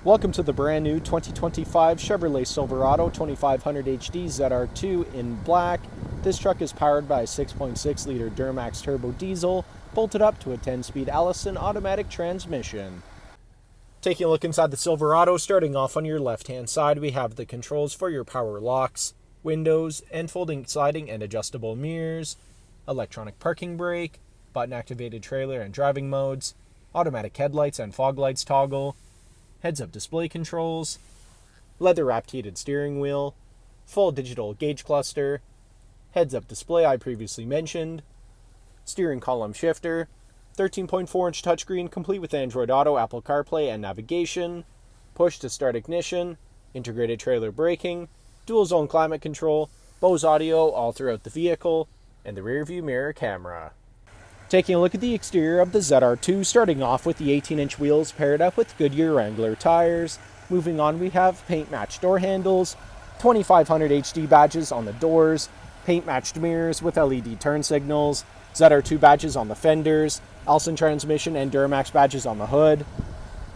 Welcome to the brand new 2025 Chevrolet Silverado 2500HD ZR2 in black. This truck is powered by a 6.6 liter Duramax turbo diesel, bolted up to a 10-speed Allison automatic transmission. Taking a look inside the Silverado, starting off on your left-hand side, we have the controls for your power locks, windows, and folding sliding and adjustable mirrors, electronic parking brake, button-activated trailer and driving modes, automatic headlights and fog lights toggle, heads-up display controls, leather-wrapped heated steering wheel, full digital gauge cluster, heads-up display I previously mentioned, steering column shifter, 13.4-inch touchscreen complete with Android Auto, Apple CarPlay, and navigation, push-to-start ignition, integrated trailer braking, dual-zone climate control, Bose audio all throughout the vehicle, and the rear-view mirror camera. Taking a look at the exterior of the ZR2, starting off with the 18-inch wheels paired up with Goodyear Wrangler tires. Moving on, we have paint-matched door handles, 2500 HD badges on the doors, paint-matched mirrors with LED turn signals, ZR2 badges on the fenders, Allison transmission and Duramax badges on the hood.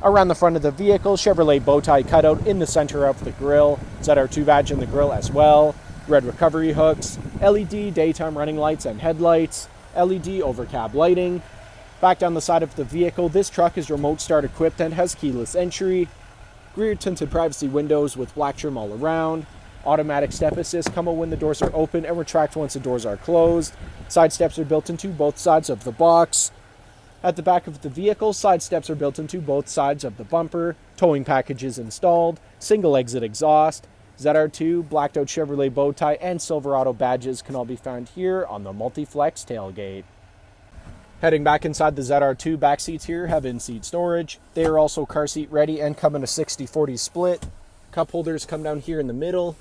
Around the front of the vehicle, Chevrolet bow tie cutout in the center of the grille, ZR2 badge in the grille as well, red recovery hooks, LED daytime running lights and headlights, LED overcab lighting. Back down the side of the vehicle, this truck is remote start equipped and has keyless entry. Rear tinted privacy windows with black trim all around. Automatic step assist come when the doors are open and retract once the doors are closed. Side steps are built into both sides of the box. At the back of the vehicle, side steps are built into both sides of the bumper. Towing package is installed. Single exit exhaust. ZR2, blacked out Chevrolet bow tie, and Silverado badges can all be found here on the Multi-Flex tailgate. Heading back inside the ZR2, back seats here have in-seat storage. They are also car seat ready and come in a 60-40 split. Cup holders come down here in the middle.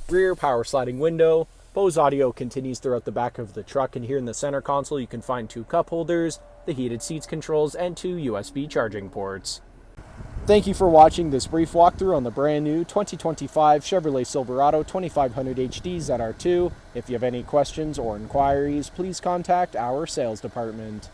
Rear power sliding window. Bose audio continues throughout the back of the truck, and here in the center console you can find 2 cup holders, the heated seats controls, and 2 USB charging ports. Thank you for watching this brief walkthrough on the brand new 2025 Chevrolet Silverado 2500HD ZR2. If you have any questions or inquiries, please contact our sales department.